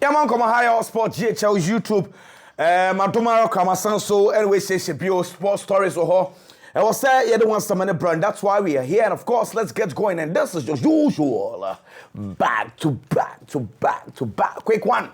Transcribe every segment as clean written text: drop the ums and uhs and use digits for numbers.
Yeah, man, come on, higher sport GHL YouTube. Madumaro Kamasan, so anyway, say Bio Sports Stories or her. I was say, yeah, the ones to many brand. That's why we are here. And of course, let's get going. And this is just usual. Back to back to back to back. Quick one.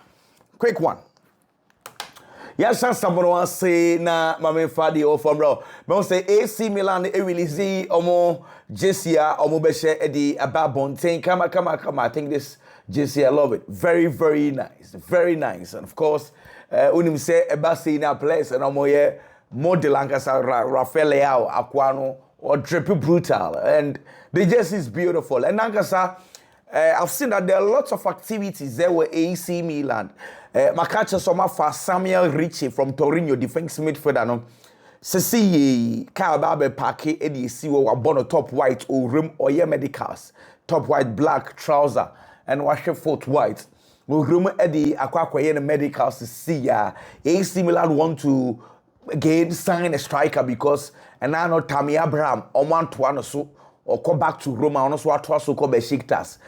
Yes, someone wants to say, na mame fadi or from bro. But say AC Milan, release omo JCA, omo beshe edi ababontain. Come on. I think this JCA, I love it. Very, very nice. Very nice. And of course, unim say ebasi in a place and omo ye model ankasa Rafael Leao Aquano or triple brutal. And the jersey is beautiful. And ankasa, I've seen that there are lots of activities there with AC Milan. My catcher summer for Samuel Ricci from Torino, defense midfielder. No, Sisi Kababe Paki Eddie Siwo Abono top white or rim or ye medicals, top white black trouser and wash your foot white. We room Eddie Aquaquayen medicals to see ya. AC Milan want to again sign a striker because and I know Tammy Abraham or 1-1 or so. Or come back to Roma, honestly, what was so called Besiktas.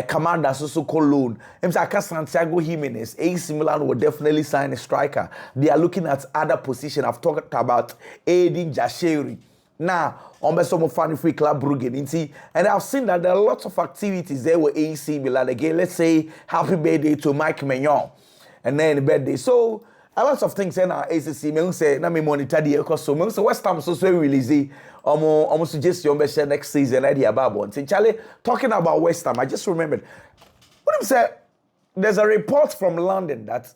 Commander so called loan. Santiago Jimenez, AC Milan will definitely sign a striker. They are looking at other positions. I've talked about Edin Jashiri. Now, on some funny free club Brugge. And I've seen that there are lots of activities there with AC Milan. Again, let's say happy birthday to Mike Maignan. And then birthday. So, a lot of things in our ACC, me say, na me monitor the echo so me say West Ham so release almost suggest you next season idea about one. Charlie talking about West Ham, I just remembered. What I'm saying, there's a report from London that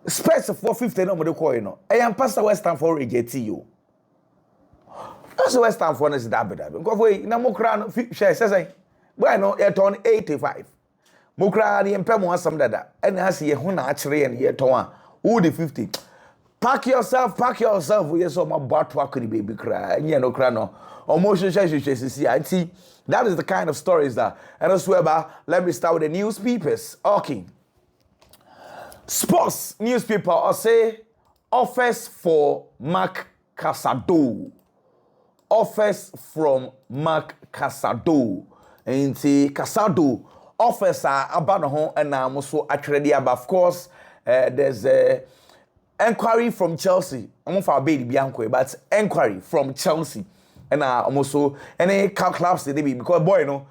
Spurs 450 no mo call you know. I am pastor West Ham for reject you. That's West Ham for is that bad. Because we na mo kra no share say. Boy no e turn 85. Mukra the empem one some dada. And has ye hu na achire and ye ton who the 50. Pack yourself. We saw my butt walking baby cry. And no cry no. Almost see. That is the kind of stories that. And I swear by, let me start with the newspapers. Okay. Sports newspaper or say offers for Mark Casado. Offers from Mark Casado. And see Casado. Offers are about home and I'm also actually about. Of course, there's a enquiry from Chelsea. I'm not for a baby Bianco, but enquiry from Chelsea. And I'm also any clubs they be because boy, you know,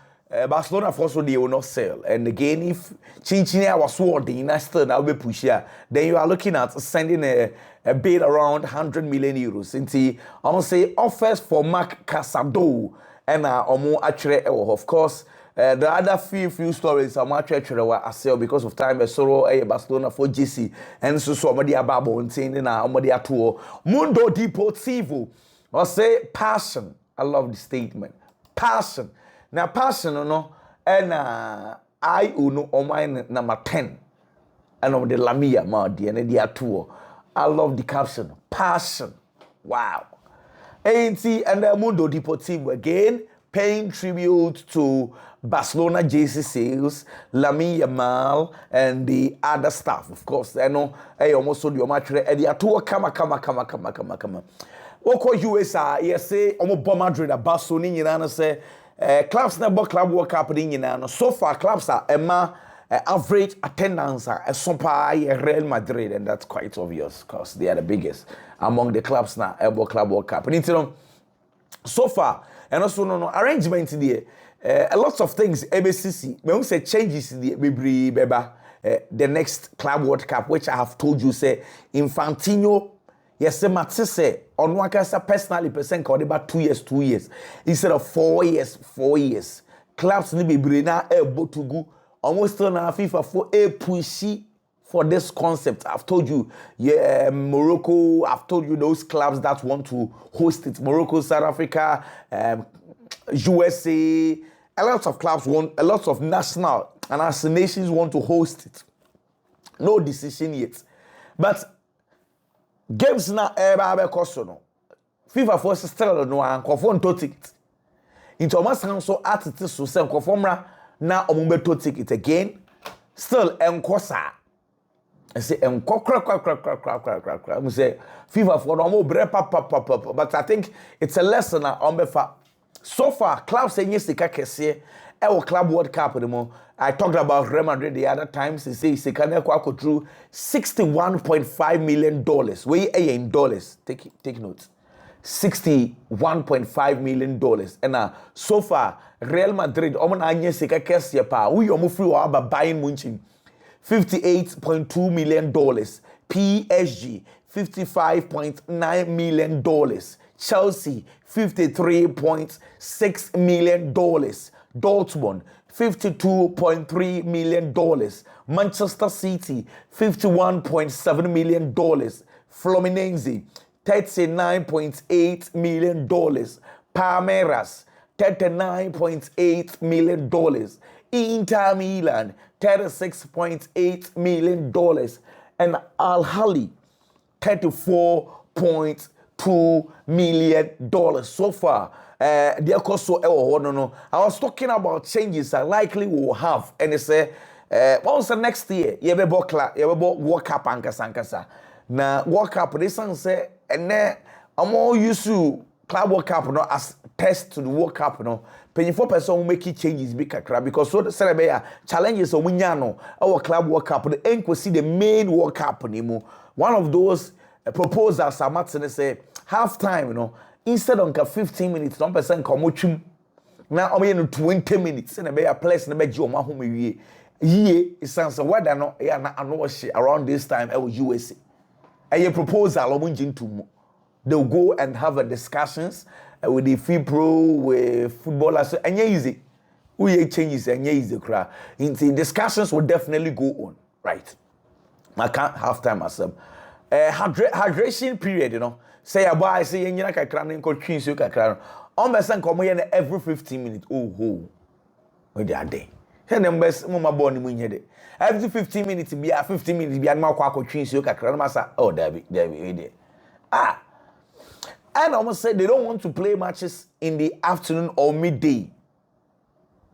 Barcelona for so they will not sell. And again, if Chinchina was sword in still now be push here, then you are looking at sending a bid around 100 million euros. Since I'm gonna say offers for Mark Casado and actually of course. The other few stories I'm actually I sell because of time. I saw Barcelona for GC and so somebody about and saying na somebody at all. Mundo Deportivo or say passion. I love the statement. Passion. Now passion, you know, and I uno on mine number 10. And on the Lamia Mardi and the tour. I love the caption. Passion. Wow. ANC and the Mundo Deportivo again. Paying tribute to Barcelona JC sales, Lamine Yamal, and the other staff, of course. I know I almost saw your match. And the tour, come. Oko USA, yes, say, Madrid, Barcelona, you know, say, clubs never club World Cup, you know. So far, clubs are average attendance are super Real Madrid, and that's quite obvious because they are the biggest among the clubs now, Club World Cup. And you know, so far, and also no arrangement there. A lot of things ABCC. Me say changes the the next Club World Cup, which I have told you say Infantino. Yes, Matisse on one case personally percent called about 2 years instead of 4 years. Clubs ni bebre na able to go almost on FIFA for a pushy. For this concept, I've told you, Morocco, I've told you those clubs that want to host it. Morocco, South Africa, USA, a lot of clubs want, a lot of national and as nations want to host it. No decision yet. But games now, FIFA force still no and conform to ticket. Into almost so attitude so same conform now to ticket again. Still encosa. I say, crack. I say, FIFA for normal but I think it's a lesson on befa. So far, clubs say yes, the kakese, our Club World Cup anymore. I talked about Real Madrid the other times. They say they can go through $61.5 million. Where in dollars? Take notes. $61.5 million. And so far, Real Madrid, Oman Anya Seka Kessia Pa, we are free or Bayern Munich, $58.2 million. PSG, $55.9 million. Chelsea, $53.6 million. Dortmund, $52.3 million. Manchester City, $51.7 million. Fluminense, $39.8 million. Palmeiras, $39.8 million. Inter Milan, $36.8 million. And Al Ahly, $34.2 million. So far, the cost so no. I was talking about changes I likely will have, and it's once the next year, you have a World Cup ankasa. Na World Cup, this one say, and then I'm all used to Club World Cup no as test to the World Cup no. 24% will make changes big kakra because so the celebrate challenges of winyano our Club World Cup the enko see the main World Cup anymore. One of those proposals are Martin say half time, instead of 15 minutes, 1% come chum. Now I'm 20 minutes and a place in the bed you my home ye. It sounds whether no around this time I was USA. A proposal they'll go and have a discussions with the FIPRO, with footballers, and easy. We changes and easy crowd. Discussions will definitely go on, right? I can't have time myself. Hydration period, Say a boy, say you like a craning called Queen Suka Crown. On my son come here every 15 minutes. Oh, where they are day. Here them best mama born when you every 15 minutes be a 15 minutes be a more quack Queen Suka Crown. Massa, oh, Debbie, and almost said they don't want to play matches in the afternoon or midday.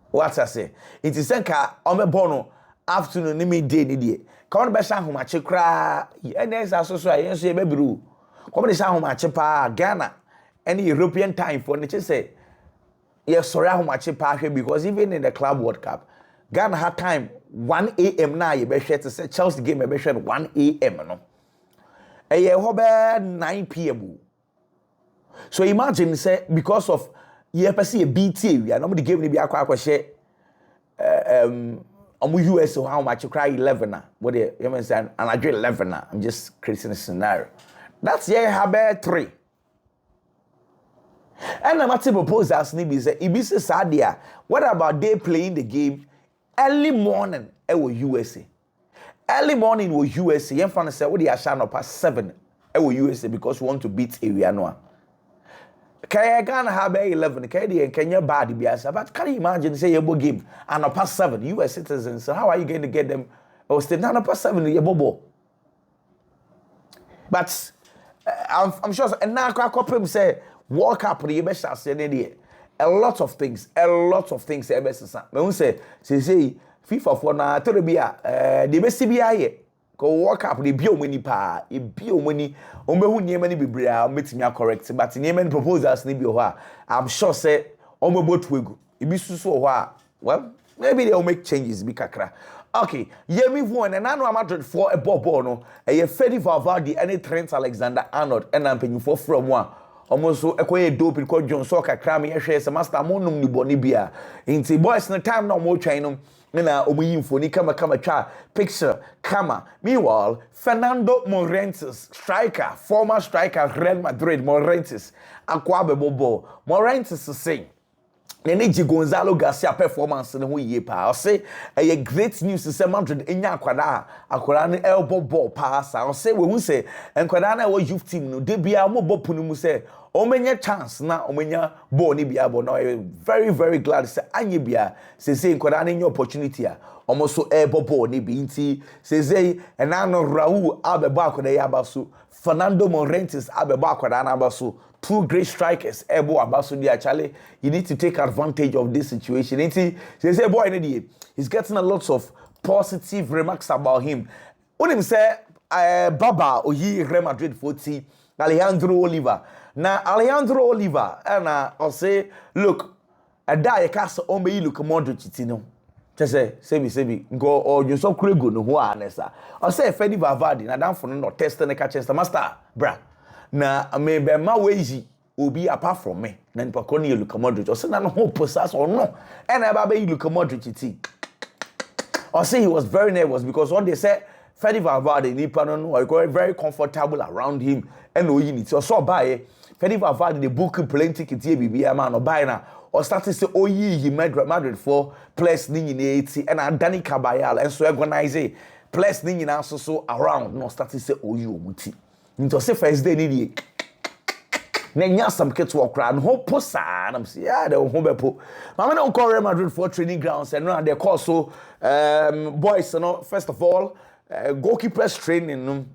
What I say? It is like a bono afternoon, midday, nidia. Come back home, match cry. And there's also I say, baby, come back home, match pa Ghana. Any European time for nature say, yes, sorry, how much because even in the Club World Cup, Ghana had time 1 a.m. now. You better to say Chelsea game, you better 1 a.m. No, a year 9 p.m. So imagine say because of you ever see a BT, we are nobody gave me a share. US so how much you cry 11 na. What you saying? And I do 11 na. I'm just creating a scenario. That's have 3. And I'm to propose as Nibi say, Ibisi Sadia, what about they playing the game early morning? USA. Early morning with USA. You fan say what they are shine past 7 USA because we want to beat area no. Kaya Ghana have 11, Kenya bad biasa, but can you imagine say your game and past 7 US citizens? So how are you going to get them or stay down past 7 your bobo? But I'm sure and now I say World Cup the best say a lot of things me say FIFA for na to be the best CBI ko World Cup the bio money pa e bio money ombehu niema ni bibria metimi correct but niema ni proposals ni bi ho a I'm sure say omebotu egu e bi susu ho a well maybe they'll make changes bi kakra. Okay, Yemi Vuan and I know Madrid for a ball no a Fedi Valverde and Trent Alexander-Arnold and I'm paying for from one almost so a dope because John Soccer crammy a master monum ni bonibia into boys no time no more training na omuyimfo ni kama cha picture kama. Meanwhile Fernando Morientes former striker Real Madrid Morientes akwabe bobo Morientes say Nenegi Gonzalo Garcia performance no ho yie pa. I say a great news say Madrid enya akwada no elbow ball pass. I say we hu say enkwada na youth team no de bia mo bopunu mu say o menya chance na o menya ball ni bia ball. Now I very very glad say anye bia say enkwada na nya opportunity a almost so elbow ball ni bi nti say enano Raul abeba akwada ya baso Fernando Morientes abeba akwada na baso. Two great strikers, Ebo Abasu actually, you need to take advantage of this situation. They say, boy, he's getting a lot of positive remarks about him. When him say, Baba, Oyi, Real Madrid 40, Alejandro Oliva. Now, Alejandro Oliva, and I'll say, look, a die cast on be look Modric tino. Just say, sebi, go or you so crego no who anessa. Or say Fedi Vavadi, na down for no test and catch the master, bra. Na maybe my ways will be apart from me. Then Paconi look Modric, or say no hope possess or no. And I baby look Modric. Or say he was very nervous because what they said, Fedi Vavadi, Nipanon, were very comfortable around him, and no unit. So by Fedi Vavadi, the book plane ticket, BB, a man or buy now. Or started to say, oh, he Madrid for plus Ning 80 and Danny Cabayal and so organize plus Ning also so around. No, started to say, oh, you muti. Into say first day, need Nanya some kids walk around, hope posa, and I'm saying, yeah, they will home po. Mamma don't call Real Madrid for training grounds and run their course. So, boys, you know, first of all, goalkeepers training,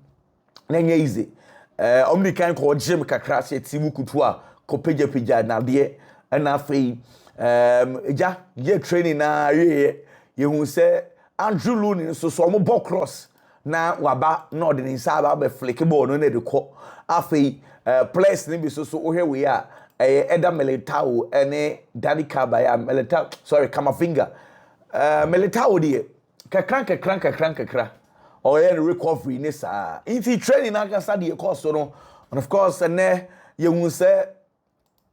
Nanya easy. Only can call Jim Kakrasi, Timu Kutua, Kopeja Pija, Nadia. And afei ye training na ye hu say Andrew Looney so mo ball cross na waba na de nsa ba flick ball no na de ko afei players ni bi so ohwe we a Eda Militao ene Danny Kabaya Militao sorry Kamavinga Militao de kakran or ye recovery ni sa inti training na ka sa de course no and of course and ye hu say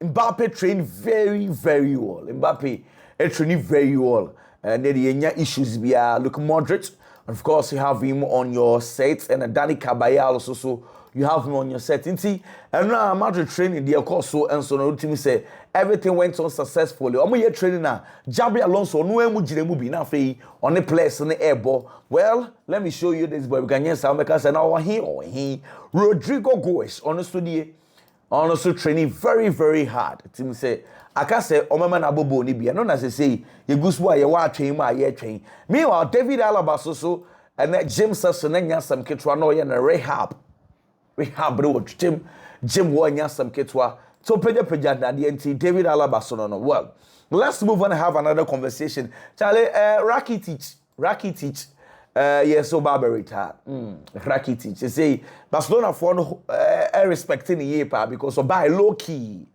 Mbappe trained very, very well. Mbappe trained very well. And then the issues be look Modric. And of course, you have him on your set. And Danny Caballero also, so you have him on your set. And now Madrid training the course so and so no team say everything went on successfully. Omo ye training now. Jabi Alonso no emu jire mu bi na fe on the place in the air ball. Well, let me show you this boy. We can yes, America say now he Rodrigo Goes on the studio. Also training very, very hard. Team say, I can say, Omama na bobo ni bia. No na say, you guswa ye wa train ma ye train. Meanwhile, David Alaba so and that James Sasson and some kitwa no ye na rehab. Rehab bro Jim wa nya some kitwa. So peja na the David Alaba so no. Well, let's move on and have another conversation. Charlie, Rakitic. Yes, so Barbarita. Rakitic. You say Barcelona for respecting the year because of by low key.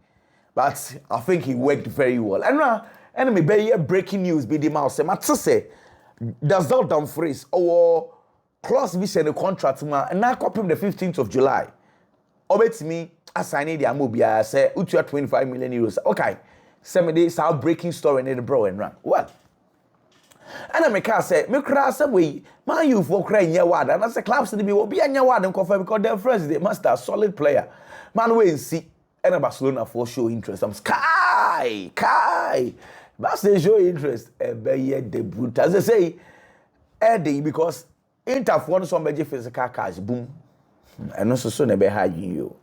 But I think he worked very well. And now, enemy be breaking news be the mouse. Say, does not Dumfries or clause be send a contract and now copy him the 15th of July. Obet me assigning the Amobia say utua 25 million euros. Okay. 7 days our breaking story in the bro and run. Well. And I make her say, me cry some way, man, you for crying your word, and as a clubs to be will be an yard and confirm because their friends they must have solid player. Man, we see and Barcelona for show interest. I'm Kai. But they show interest, be debut. As I say, Eddie, because Inter for somebody physical cash, boom. And also soon a be hiding you.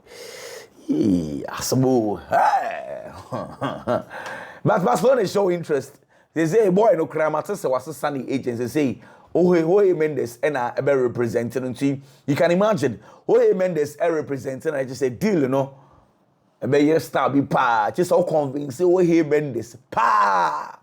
But Barcelona show interest. They say, boy, no cramatis was a sunny agent. They say, Jorge Mendes and I representing team. You can imagine, Jorge Mendes representing. I just say, deal, you know. A better star be pa. Just so convincing, Jorge Mendes. Pa.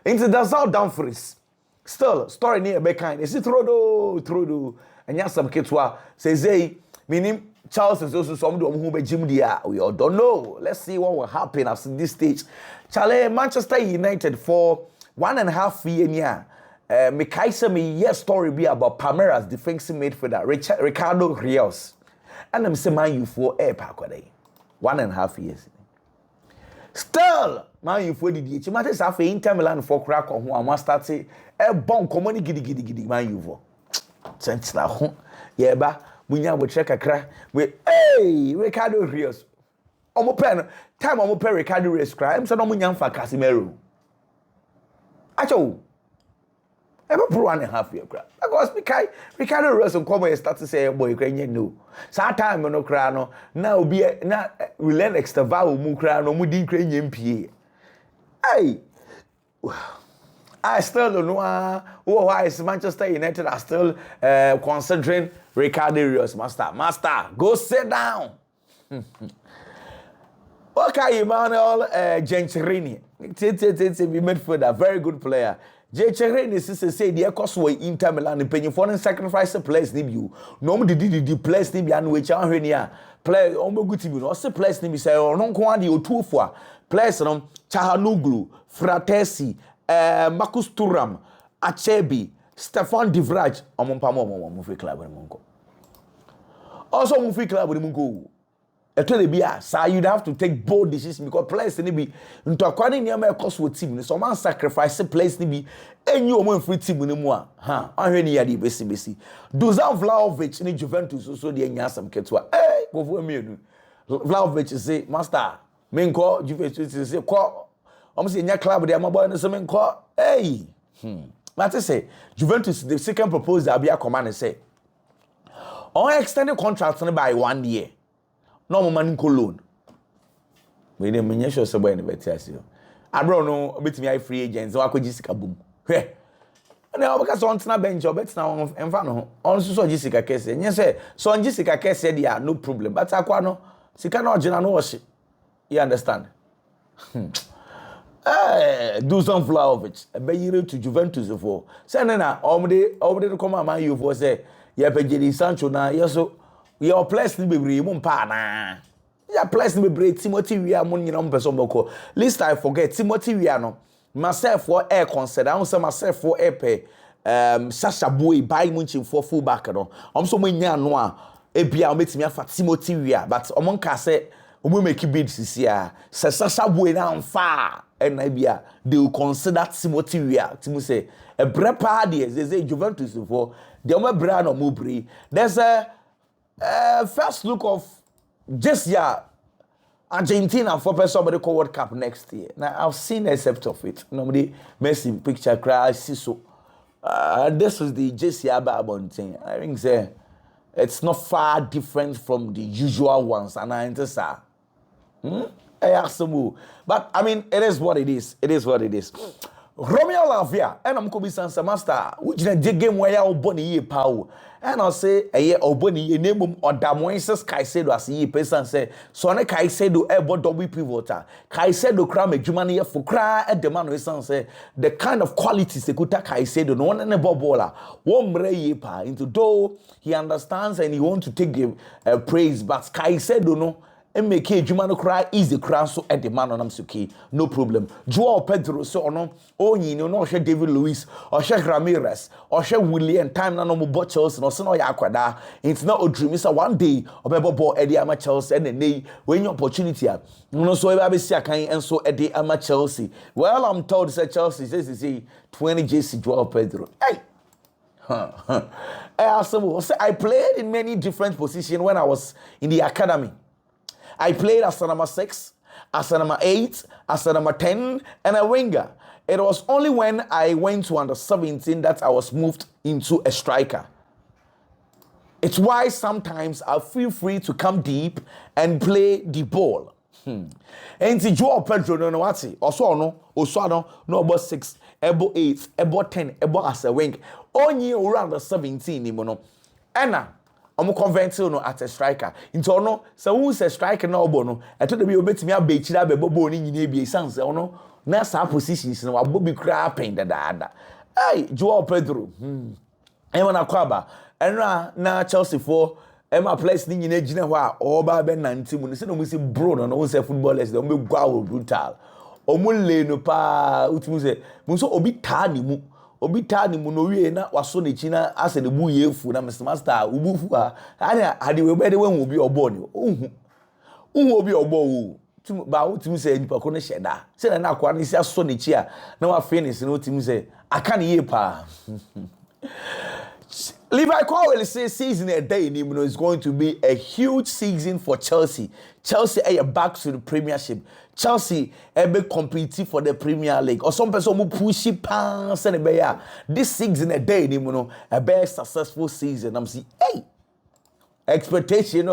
Into the South Dumfries. Still, story near Beckine. Is it Trodo? And yes, some kids were say, meaning Charles is also somebody who be Jim Dia. We all don't know. Let's see what will happen after this stage. Charlie, Manchester United for 1.5 years. Me yes story be about Palmeiras defensive midfielder Ricardo Rios. And I'm saying man you for air park 1.5 years. Still, man you for the DH. Man say after Inter Milan for crack on who am start say e bon common gidi man you for. Sense na ho. Yeah ba munya we check akra we Ricardo Rios. Omo pen time omo pen Ricardo Rios cry. Am say no munya mfa Casemiro. Acho. Ever pro 1.5 year cry. Because Ricardo Rios come start to say boy krenye no. Sa time no cry no na obi na we learn extava mu cry no mu din krenye mpie. Hey. I still don't know why is Manchester United are still considering Ricardo Rios. Master, go sit down. Okay, Emmanuel Gencherini. Be midfielder, very good player. Gencherini say the cost way Inter Milan paying for and sacrifice players you. No the players ni bi anu which are here. Play omo good team no say players ni bi say no ko ade o 2 for players no Chahanoglu, Fratesi, Marcus Thuram, Achebi, Stefan de Vrij, omo free club with Mungo. Also omo free club with Mungo. So you'd have to take bold decisions because players need be into acquiring near my cost with team. So man sacrifice players need be any woman free team anymore. I hear ni adi besi. Dusan Vlahovic in Juventus so the nyasam ketwa. Hey, go for me. Vlahovic say master. Men call Juventus say call. I'm saying your club there my boy no say men call. Hey. Matter say Juventus the second proposal be a command say. On extended contract by 1 year. No man in loan. We didn't mean sure so any better. I don't know bit me free agents so I could Jessica boom. Hey. And now because on na bench or bet now en fa no. On so Jessica Kese. Yes say so on Jessica Kese there no problem. But akwa no sika no gina no wash. You understand? Do some Vlahovic. Be yire to Juventus for. Say na omde come man you for say ya pejeli Sancho na yeso your place ni bebre mu mpa na ya place ni bebre Timothy Weah mo nyina mo person boko least I forget Timothy Weah no myself for air consider I say myself for air pay Sasha Boy buy Munich for full back no so mo nya no a ebia o metimi afa Timothy Weah but o mon ka say o mo make bid sisia say Sasha Boy na mfa and bia they will consider Timothy Weah Timu say a brepa dey say Juventus for the o bra no mo bre there's a first look of just Argentina for somebody call World Cup next year. Now I've seen a except of it. Nobody Messi picture cry see so. This is the just Babon thing. I think it's not far different from the usual ones, and I understand. But I mean, it is what it is. It is what it is. Romeo Lavia, and I'm Kobe Sansa Master, which is a game where I'll bonny ye power. And I'll say a year or bonny ye name or Damoises Kaisedo as ye person say, so on a Kaisedo ebo double pivota. Kaisedo cram a Jumania for cry at the man with son say the kind of qualities they could take Kaisedo, no one and a bobola. One ye pa into though he understands and he wants to take praise, but Kaisedo no. And make a Jumano cry easy cry so at the man on Amsuki, no problem. Joao Pedro so no, you know, she David Luiz, or she Ramirez, or she William, time no more botchels, no so yakwada. It's not a dream, it's a one day of a ball Eddie Chelsea and a day when your opportunity. No, so I be see a kind and so Eddie Chelsea. Well, I'm told that Chelsea says 20 JC Joao Pedro. Hey! I played in many different positions when I was in the academy. I played as a number 6, as a number 8, as a number 10, and a winger. It was only when I went to under 17 that I was moved into a striker. It's why sometimes I feel free to come deep and play the ball. And the Joao Pedro no wati also no about 6, about 8, about 10, about as a wing. Only around the 17 ni mono. Anna. I'm conventional no at a striker. Into no, so who's a striker no bono. I told them you bet me a beach that bebo in ye sans no. Na sa positions no abobi cra pen da. Hey, Joao Pedro. Emma na kwaba. Enra na Chelsea for Emma place ni nyina gina ho a oba be 90 mu. Se no mu se bro no say footballers dem be gwa brutal. Omu le no pa utimu se mu so obi ta ni mu. Obi tani mu no wie na waso ne china ase ne bu yefu na Mr. Master ubufu ade we be de wen obi obo ni obi obo wo ba utimi se nipa ko ne sheda se na akwa ne si aso ne chi a na wa finish no utimi se aka ne ye pa Levi Cowell says season a day is going to be a huge season for Chelsea. Chelsea are back to the Premiership. Chelsea are competing for the Premier League. Or some person who push it past and this season a day a very successful season. I'm saying, hey, expectation,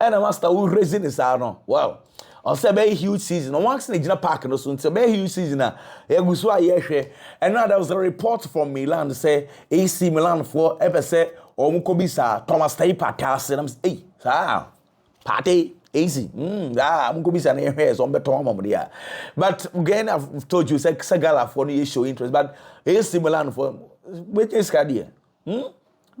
and a master who raising this no. Wow. I'll say very huge season. No one's in the park no so it's a very huge season. And now there was a report from Milan to say AC Milan for ever say Omukobisa Thomas Taper Tass and I'm hey, party AC. Mukobisa na here so beto mom there. But again I've told you say Sagala for no show interest but AC Milan for which is career.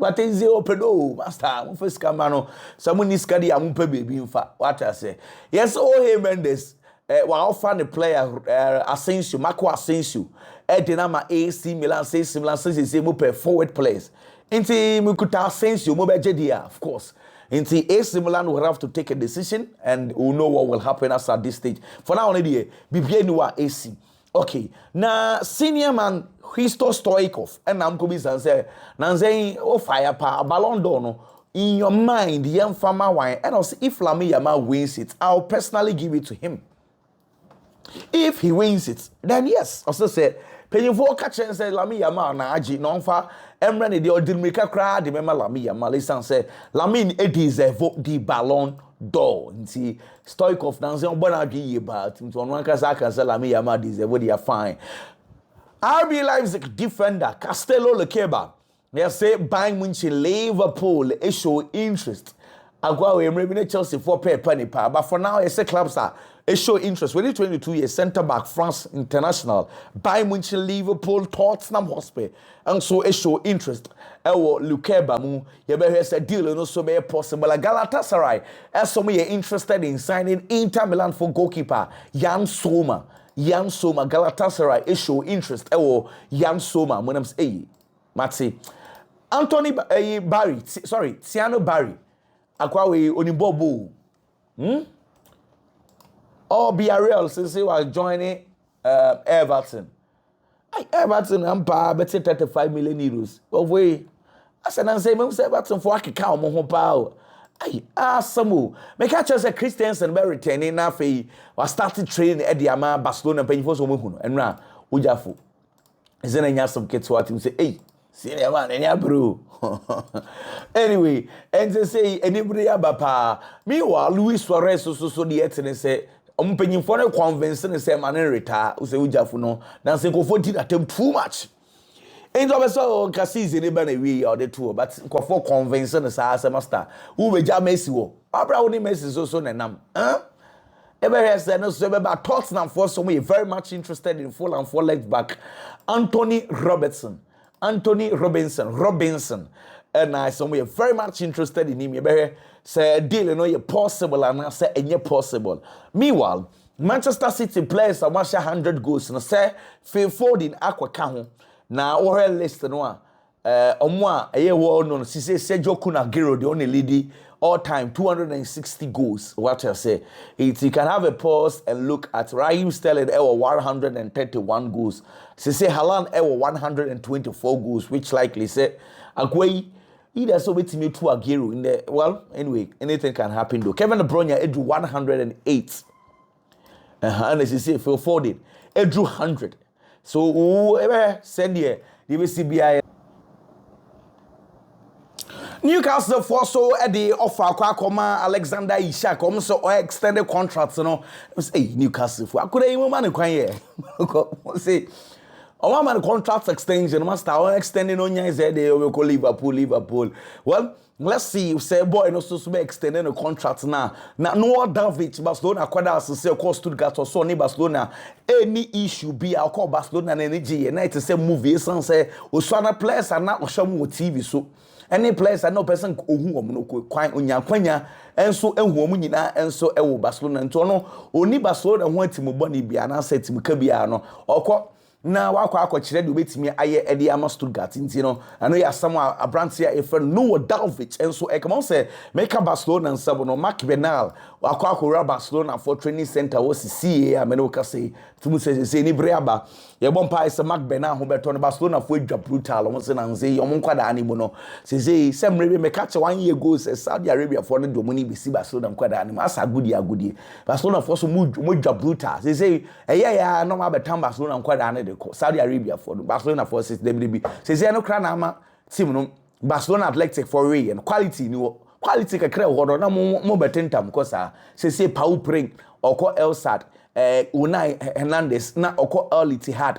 But is open master first camano someone is carry am pe baby in fact what I say yes oh hey Mendes while offer the player Asensio, Marco Asensio, Dinama AC Milan, say move forward players. Inti Mukuta Asensio, move JDR, of course. Inti AC Milan will have to take a decision and we'll know what will happen as at this stage. For now, only BBNUA AC. Okay, now senior man Hristo Stoikov, and I'm going to say, Nanzay, oh fire pa, Ballon d'Or no. In your mind, young farmer wine, and also if Lamine Yamal wins it, I'll personally give it to him. If he wins it, then yes. Also say, penny for catch and say Lamine Yamal na aji non fa emre the ordinary crowd the member Lamine Yamal listen say Lamine it deserve the Ballon d'Or. Nti Stoikov na say bona adwi but nti ono anka can say Lamine Yamal deserve they are fine. RB Leipzig defender Castello Lekeba. They say Bayern Munich, Liverpool, they show interest. Agua we remember Chelsea for penny pa, but for now, say clubs are they show interest. 2022 years centre back France international, Bayern Munich, Liverpool, Tottenham Hotspur, and so they show interest. Ewo Lukeba mu, you better say deal no so be possible. Galatasaray, as some are interested in signing Inter Milan for goalkeeper Jan Soma. Galatasaray they show interest. Ewo Jan Soma, when I'm saying, Matty. Anthony Barry, Tiano Barry. Akwawe Onimbobo. Or BRL since he was joining Everton. Everton ampa better 35 million euros. Of way. I said I say Everton for Akika mo ho pa. Samu. Make catch us a Christiansen be returning na fe was started training at the Ama Barcelona penifo so mo hu. Enra ojafo. Is na nya some kids what him say, "Hey, senior man, any bro." Anyway, and they say anybody abapa. Meanwhile, Luis Suarez so the etene say ompenyin for no convince say man retire. We say ujafo no. Na say ko 14 attempt too much. And so season e ba na wi or the two but ko for convince no say master. Who be ja Messi wo. Abra woni Messi so na nam. Ever said no so about Tottenham for some way very much interested in full and four left back Anthony Robinson, and I some way very much interested in him. You say deal no you possible and I say any possible. Meanwhile, Manchester City players are 100 goals and say Phil Foden akwa ka ho. Na our list no omwa eye wo no say Sergio Kunagiro the only leading all time 260 goals. What I say, you can have a pause and look at Raheem Sterling 131 goals. Say Haaland 124 goals, which likely say Agüero either so with me to Aguero in the well anyway anything can happen though. Kevin De Bruyne drew 108. And as you say Phil Foden drew 100. So whoever said here the CBI Newcastle for so at the offer Kwakoma Alexander Isak so extended contracts no say Newcastle for I could even man kwan here say one man contract extension master extending on your say they will call Liverpool well let's see if say boy no so be extending a contract now no Dumfries Barcelona acquired as say cost Stuttgart or so ni Barcelona any issue be I call Barcelona and energy and it say movie say Osana players are not show TV so any place I know person ohu no kwan onyankwanya enso ehu omu nyina enso ewo Barcelona nto no oni Barcelona ho atimu boni bia na setimu ka bia no okọ na wakọ akọkire de obetimi aye ede ama Stuttgart nti no ano ya sama abrantia e friend no Dumfries enso e come on say make Barcelona nsabo no Mark Benal wakọ akọra Barcelona for training center wo CCA amene ka say tumu say ni breaba ye bompa is Mark Benal ho beto no Barcelona for edwa brutal won say na nze yo monkwada animu no say semrebe me catch 1 year ago say Saudi Arabia for no domoni be si Barcelona nkwada animu asa agudi Barcelona for so mo brutal say ya no ma betam Barcelona nkwada Saudi Arabia for Barcelona for WB. Say no kra na ama team no Barcelona Athletic for real and quality ka kra ho na mo betentam because say Pau Pring or Elsad Unai Hernandez na oko El Ittihad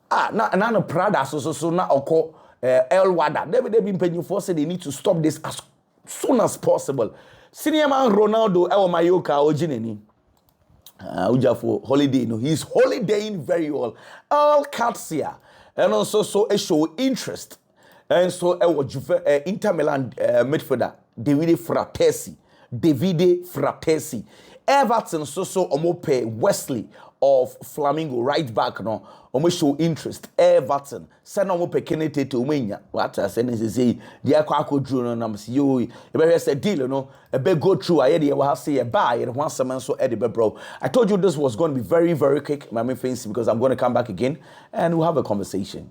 na no Prada so na oko El Wada they been paying for say they need to stop this as soon as possible. Senior man Ronaldo Mayoka ojineni Ujafo holiday no he's holidaying very well all cats here and also so a show interest and so Inter Milan midfielder Davide Fratesi Everton so omo pay Wesley of Flamingo right back no omo show interest Everton send omo pay Kenete to umenya what I say the akwa drew no nam say yo e be say deal no e be go through aye dey we have say e buy e one semen so e dey bro. I told you this was going to be very very quick my main fancy because I'm going to come back again and we'll have a conversation.